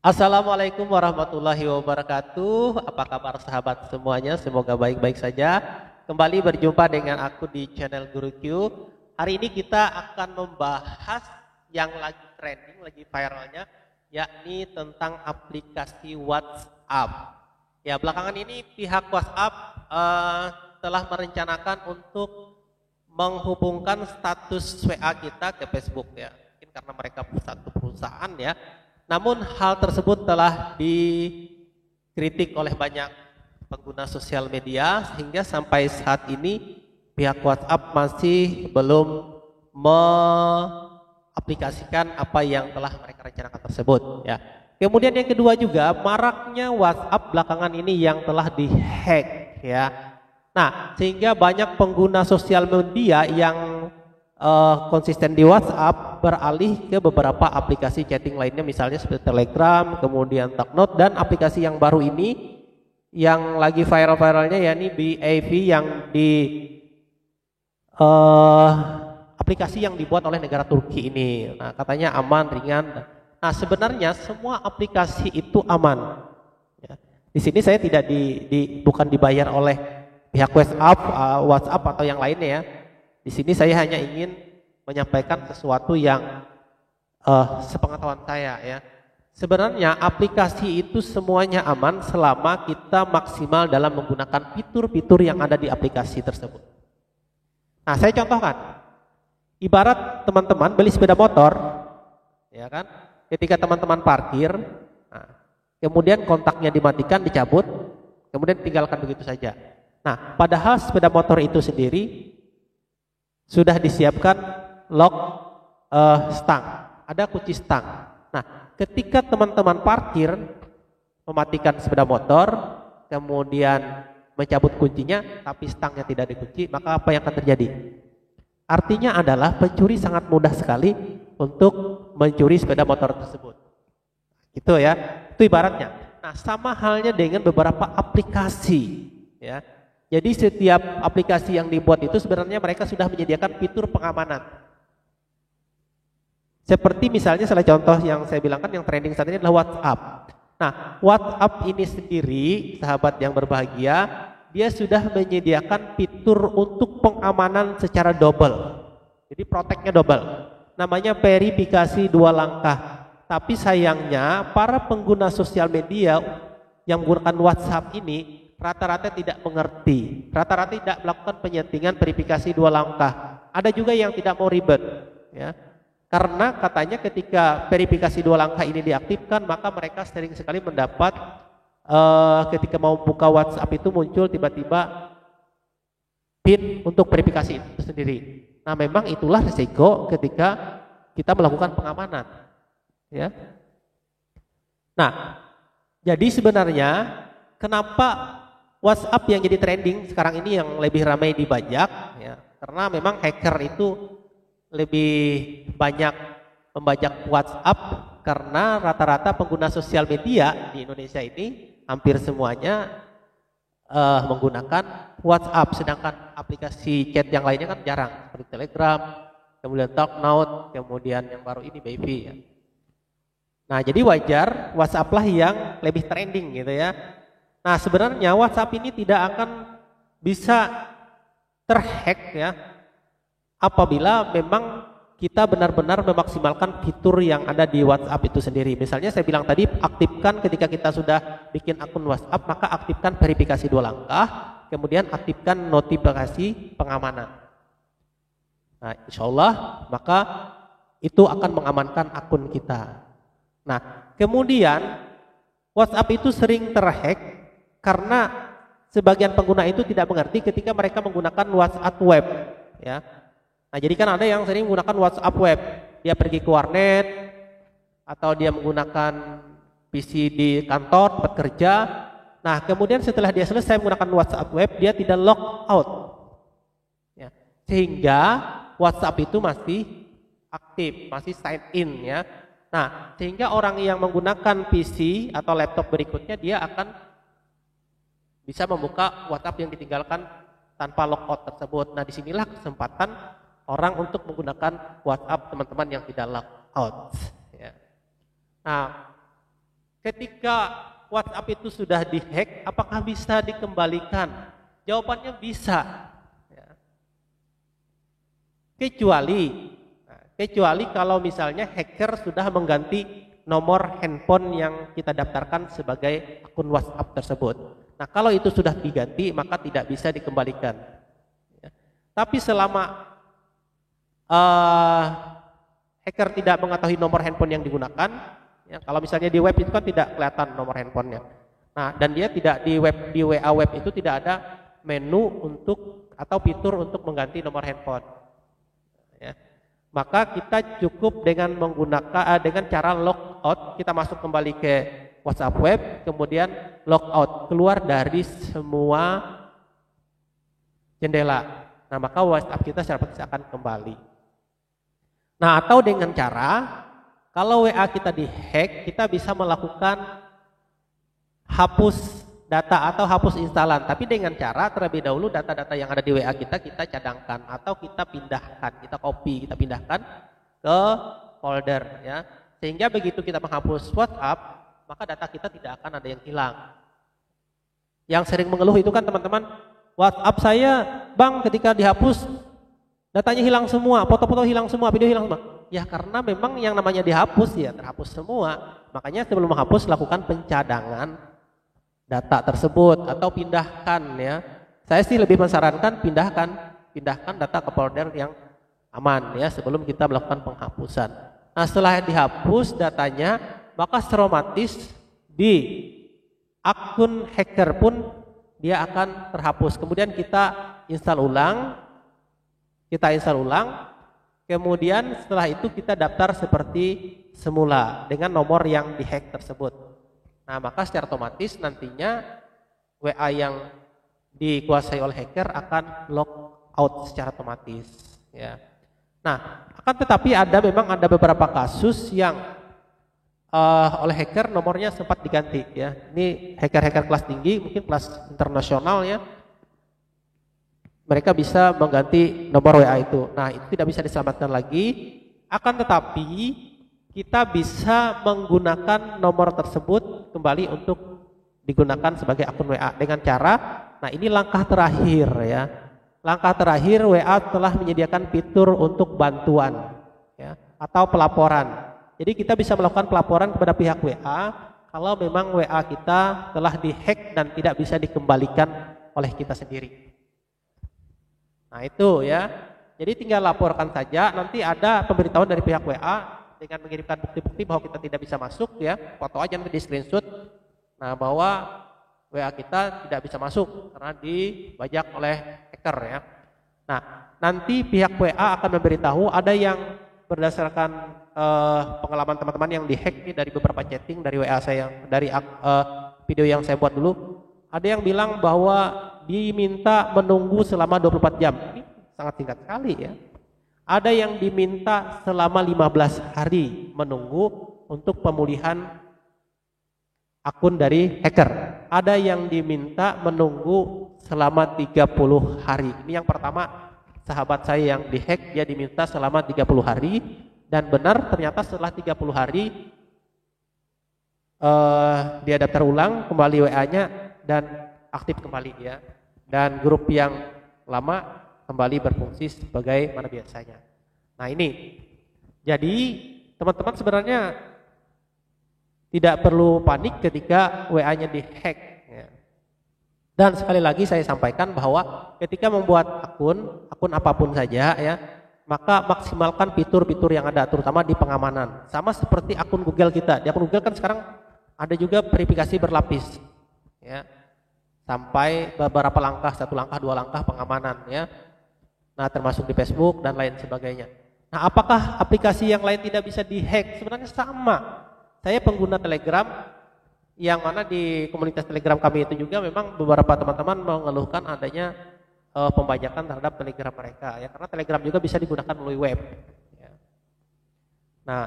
Assalamualaikum warahmatullahi wabarakatuh. Apa kabar sahabat semuanya? Semoga baik-baik saja. Kembali berjumpa dengan aku di channel Guru Q. Hari ini kita akan membahas yang lagi trending, lagi viralnya, yakni tentang aplikasi WhatsApp. Ya, belakangan ini pihak WhatsApp telah merencanakan untuk menghubungkan status WA kita ke Facebook ya. Mungkin karena mereka satu perusahaan ya. Namun hal tersebut telah dikritik oleh banyak pengguna sosial media sehingga sampai saat ini pihak WhatsApp masih belum mengaplikasikan apa yang telah mereka rencanakan tersebut ya. Kemudian yang kedua juga maraknya WhatsApp belakangan ini yang telah dihack ya. Nah, sehingga banyak pengguna sosial media yang konsisten di WhatsApp beralih ke beberapa aplikasi chatting lainnya, misalnya seperti Telegram, kemudian Talknote, dan aplikasi yang baru ini yang lagi viral-viralnya yakni BAV yang di aplikasi yang dibuat oleh negara Turki ini. Nah, katanya aman, ringan. Nah, sebenarnya semua aplikasi itu aman. Ya. Di sini saya tidak bukan dibayar oleh pihak WhatsApp atau yang lainnya ya. Di sini saya hanya ingin menyampaikan sesuatu yang sepengetahuan saya ya. Sebenarnya aplikasi itu semuanya aman selama kita maksimal dalam menggunakan fitur-fitur yang ada di aplikasi tersebut. Nah, saya contohkan. Ibarat teman-teman beli sepeda motor, ya kan? Ketika teman-teman parkir, nah, kemudian kontaknya dimatikan, dicabut, kemudian tinggalkan begitu saja. Nah, padahal sepeda motor itu sendiri sudah disiapkan lock stang, ada kunci stang. Nah, ketika teman-teman parkir, mematikan sepeda motor, kemudian mencabut kuncinya, tapi stangnya tidak dikunci, maka apa yang akan terjadi? Artinya adalah pencuri sangat mudah sekali untuk mencuri sepeda motor tersebut. Gitu ya, itu ibaratnya. Nah, sama halnya dengan beberapa aplikasi, ya. Jadi setiap aplikasi yang dibuat itu sebenarnya mereka sudah menyediakan fitur pengamanan. Seperti misalnya salah contoh yang saya bilang kan yang trending saat ini adalah WhatsApp. Nah, WhatsApp ini sendiri, sahabat yang berbahagia, dia sudah menyediakan fitur untuk pengamanan secara double. Jadi protectnya double. Namanya verifikasi 2 langkah. Tapi sayangnya para pengguna sosial media yang menggunakan WhatsApp ini rata-rata tidak mengerti, rata-rata tidak melakukan penyetingan verifikasi 2 langkah. Ada juga yang tidak mau ribet, ya. Karena katanya ketika verifikasi 2 langkah ini diaktifkan, maka mereka sering sekali mendapat ketika mau buka WhatsApp itu muncul tiba-tiba PIN untuk verifikasi itu sendiri. Nah, memang itulah risiko ketika kita melakukan pengamanan, ya. Nah, jadi sebenarnya kenapa WhatsApp yang jadi trending sekarang ini yang lebih ramai dibajak ya, karena memang hacker itu lebih banyak membajak WhatsApp karena rata-rata pengguna sosial media di Indonesia ini hampir semuanya menggunakan WhatsApp, sedangkan aplikasi chat yang lainnya kan jarang seperti Telegram, kemudian Talknote, kemudian yang baru ini BAV ya. Nah, jadi wajar WhatsApp lah yang lebih trending gitu ya. Nah, sebenarnya WhatsApp ini tidak akan bisa terhack ya apabila memang kita benar-benar memaksimalkan fitur yang ada di WhatsApp itu sendiri. Misalnya saya bilang tadi, aktifkan ketika kita sudah bikin akun WhatsApp, maka aktifkan verifikasi 2 langkah, kemudian aktifkan notifikasi pengamanan. Nah, insya Allah maka itu akan mengamankan akun kita. Nah, kemudian WhatsApp itu sering terhack karena sebagian pengguna itu tidak mengerti ketika mereka menggunakan WhatsApp web ya. Nah, jadi kan ada yang sering menggunakan WhatsApp web, dia pergi ke warnet atau dia menggunakan PC di kantor tempat kerja. Nah, kemudian setelah dia selesai menggunakan WhatsApp web, dia tidak log out ya. Sehingga WhatsApp itu masih aktif, masih sign in ya. Nah, sehingga orang yang menggunakan PC atau laptop berikutnya dia akan bisa membuka WhatsApp yang ditinggalkan tanpa logout tersebut. Nah, disinilah kesempatan orang untuk menggunakan WhatsApp teman-teman yang tidak logout. Ya. Nah, ketika WhatsApp itu sudah dihack, apakah bisa dikembalikan? Jawabannya bisa. Ya. Kecuali kalau misalnya hacker sudah mengganti nomor handphone yang kita daftarkan sebagai akun WhatsApp tersebut. Nah, kalau itu sudah diganti, maka tidak bisa dikembalikan. Ya. Tapi selama hacker tidak mengetahui nomor handphone yang digunakan, ya, kalau misalnya di web itu kan tidak kelihatan nomor handphonenya. Nah, dan dia tidak di WA web itu tidak ada menu untuk atau fitur untuk mengganti nomor handphone. Ya. Maka kita cukup dengan menggunakan dengan cara logout, kita masuk kembali ke WhatsApp web, kemudian logout, keluar dari semua jendela. Nah, maka WhatsApp kita secara otomatis akan kembali. Nah, atau dengan cara kalau WA kita dihack, kita bisa melakukan hapus data atau hapus instalan. Tapi dengan cara terlebih dahulu data-data yang ada di WA kita cadangkan atau kita pindahkan, kita copy, kita pindahkan ke folder ya. Sehingga begitu kita menghapus WhatsApp, maka data kita tidak akan ada yang hilang. Yang sering mengeluh itu kan teman-teman, WhatsApp saya, Bang, ketika dihapus datanya hilang semua, foto-foto hilang semua, video hilang semua. Ya karena memang yang namanya dihapus ya terhapus semua. Makanya sebelum menghapus lakukan pencadangan data tersebut atau pindahkan ya. Saya sih lebih mensarankan pindahkan data ke folder yang aman ya sebelum kita melakukan penghapusan. Nah, setelah dihapus datanya, maka secara otomatis di akun hacker pun dia akan terhapus. Kemudian kita install ulang. Kemudian setelah itu kita daftar seperti semula dengan nomor yang dihack tersebut. Nah, maka secara otomatis nantinya WA yang dikuasai oleh hacker akan log out secara otomatis ya. Nah, akan tetapi memang ada beberapa kasus yang oleh hacker nomornya sempat diganti ya. Ini hacker-hacker kelas tinggi, mungkin kelas internasional ya. Mereka bisa mengganti nomor WA itu. Nah, itu tidak bisa diselamatkan lagi. Akan tetapi kita bisa menggunakan nomor tersebut kembali untuk digunakan sebagai akun WA dengan cara, nah ini langkah terakhir ya. Langkah terakhir WA telah menyediakan fitur untuk bantuan ya, atau pelaporan. Jadi kita bisa melakukan pelaporan kepada pihak WA kalau memang WA kita telah dihack dan tidak bisa dikembalikan oleh kita sendiri. Nah itu ya. Jadi tinggal laporkan saja, nanti ada pemberitahuan dari pihak WA dengan mengirimkan bukti-bukti bahwa kita tidak bisa masuk ya, foto aja nanti di screenshot. Nah, bahwa WA kita tidak bisa masuk karena dibajak oleh hacker ya. Nah, nanti pihak WA akan memberitahu, ada yang berdasarkan pengalaman teman-teman yang dihack nih dari beberapa chatting dari WA saya, dari video yang saya buat dulu, ada yang bilang bahwa diminta menunggu selama 24 jam. Ini sangat singkat sekali ya. Ada yang diminta selama 15 hari menunggu untuk pemulihan akun dari hacker. Ada yang diminta menunggu selama 30 hari. Ini yang pertama, sahabat saya yang dihack, dia diminta selama 30 hari. Dan benar ternyata setelah 30 hari dia daftar ulang kembali WA-nya dan aktif kembali ya. Dan grup yang lama kembali berfungsi sebagaimana biasanya. Nah ini, jadi teman-teman sebenarnya tidak perlu panik ketika WA-nya dihack. Ya. Dan sekali lagi saya sampaikan bahwa ketika membuat akun apapun saja ya, maka maksimalkan fitur-fitur yang ada, terutama di pengamanan. Sama seperti akun Google kita. Di akun Google kan sekarang ada juga verifikasi berlapis, ya, sampai beberapa langkah, 1 langkah, 2 langkah pengamanan ya. Nah, termasuk di Facebook dan lain sebagainya. Nah, apakah aplikasi yang lain tidak bisa dihack? Sebenarnya sama. Saya pengguna Telegram, yang mana di komunitas Telegram kami itu juga memang beberapa teman-teman mengeluhkan adanya pembajakan terhadap Telegram mereka ya, karena Telegram juga bisa digunakan melalui web ya. Nah,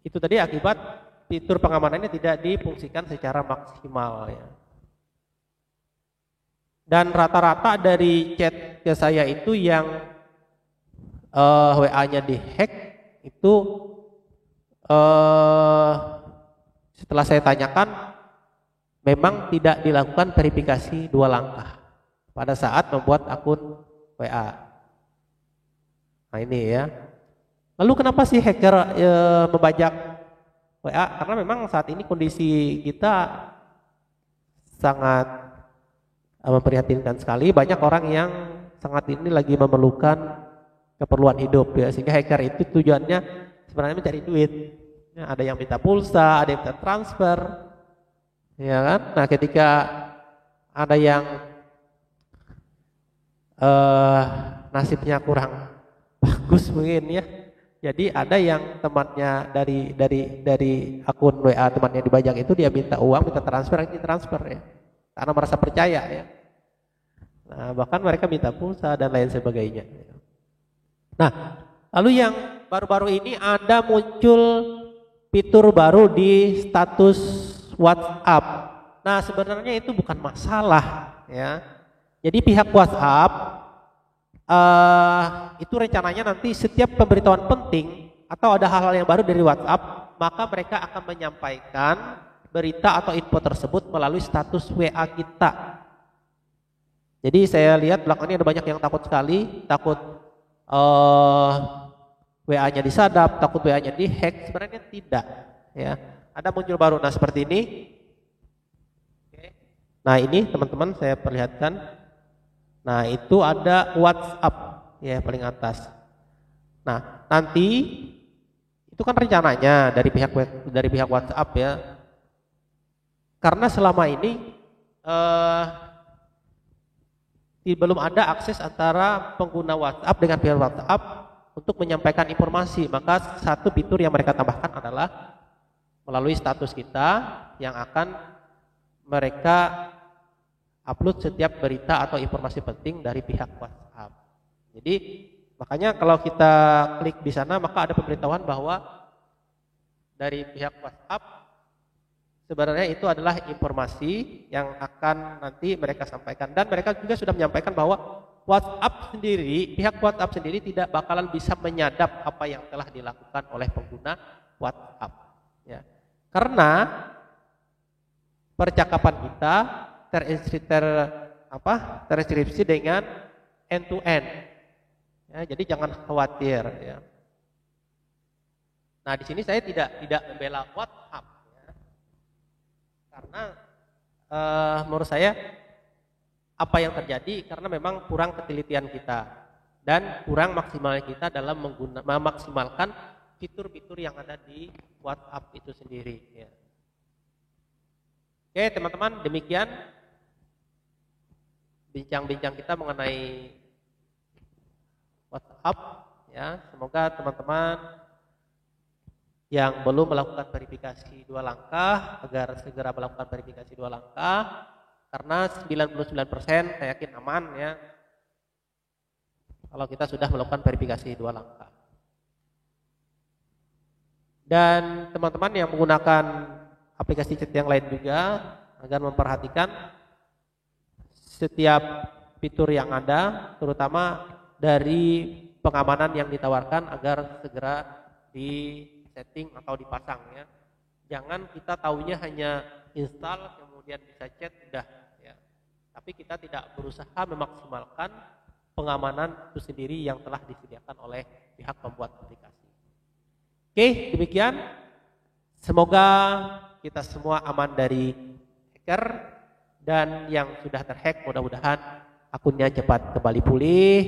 itu tadi akibat fitur pengamanannya tidak difungsikan secara maksimal ya. Dan rata-rata dari chat ke saya itu yang WA-nya dihack itu Setelah saya tanyakan, memang tidak dilakukan verifikasi 2 langkah pada saat membuat akun WA. Nah ini ya. Lalu kenapa sih hacker membajak WA? Karena memang saat ini kondisi kita sangat memprihatinkan sekali. Banyak orang yang sangat ini lagi memerlukan keperluan hidup ya, sehingga hacker itu tujuannya sebenarnya mencari duit. Ya, ada yang minta pulsa, ada yang minta transfer, ya kan? Nah, ketika ada yang nasibnya kurang bagus mungkin ya, jadi ada yang temannya dari akun WA temannya dibajak itu, dia minta uang, minta transfer, ini transfer ya, karena merasa percaya ya. Nah, bahkan mereka minta pulsa dan lain sebagainya. Nah, lalu yang baru-baru ini ada muncul fitur baru di status WhatsApp. Nah, sebenarnya itu bukan masalah ya. Jadi pihak WhatsApp itu rencananya nanti setiap pemberitahuan penting atau ada hal-hal yang baru dari WhatsApp, maka mereka akan menyampaikan berita atau info tersebut melalui status WA kita. Jadi saya lihat belakang ini ada banyak yang takut sekali, takut WA-nya disadap, takut WA-nya dihack. Sebenarnya tidak ya. Ada muncul baru, nah seperti ini. Nah ini teman-teman saya perlihatkan. Nah itu ada WhatsApp ya paling atas. Nah nanti itu kan rencananya dari pihak WhatsApp ya. Karena selama ini belum ada akses antara pengguna WhatsApp dengan pihak WhatsApp untuk menyampaikan informasi, maka satu fitur yang mereka tambahkan adalah melalui status kita yang akan mereka upload setiap berita atau informasi penting dari pihak WhatsApp. Jadi makanya kalau kita klik di sana maka ada pemberitahuan bahwa dari pihak WhatsApp sebenarnya itu adalah informasi yang akan nanti mereka sampaikan, dan mereka juga sudah menyampaikan bahwa WhatsApp sendiri, pihak WhatsApp sendiri tidak bakalan bisa menyadap apa yang telah dilakukan oleh pengguna WhatsApp ya. Karena percakapan kita terinskripsi dengan end to end ya, jadi jangan khawatir ya. Nah di sini saya tidak membela WhatsApp ya. Karena menurut saya apa yang terjadi karena memang kurang ketelitian kita dan kurang maksimal kita dalam memaksimalkan fitur-fitur yang ada di WhatsApp itu sendiri ya. Oke teman-teman, demikian bincang-bincang kita mengenai WhatsApp ya. Semoga teman-teman yang belum melakukan verifikasi 2 langkah agar segera melakukan verifikasi 2 langkah, karena 99% saya yakin aman ya kalau kita sudah melakukan verifikasi 2 langkah. Dan teman-teman yang menggunakan aplikasi chat yang lain juga agar memperhatikan setiap fitur yang ada, terutama dari pengamanan yang ditawarkan agar segera di setting atau dipasang ya. Jangan kita taunya hanya install kemudian bisa chat udah ya. Tapi kita tidak berusaha memaksimalkan pengamanan itu sendiri yang telah disediakan oleh pihak pembuat aplikasi. Oke, demikian. Semoga kita semua aman dari hacker, dan yang sudah terhack mudah-mudahan akunnya cepat kembali pulih.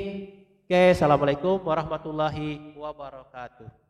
Oke, assalamualaikum warahmatullahi wabarakatuh.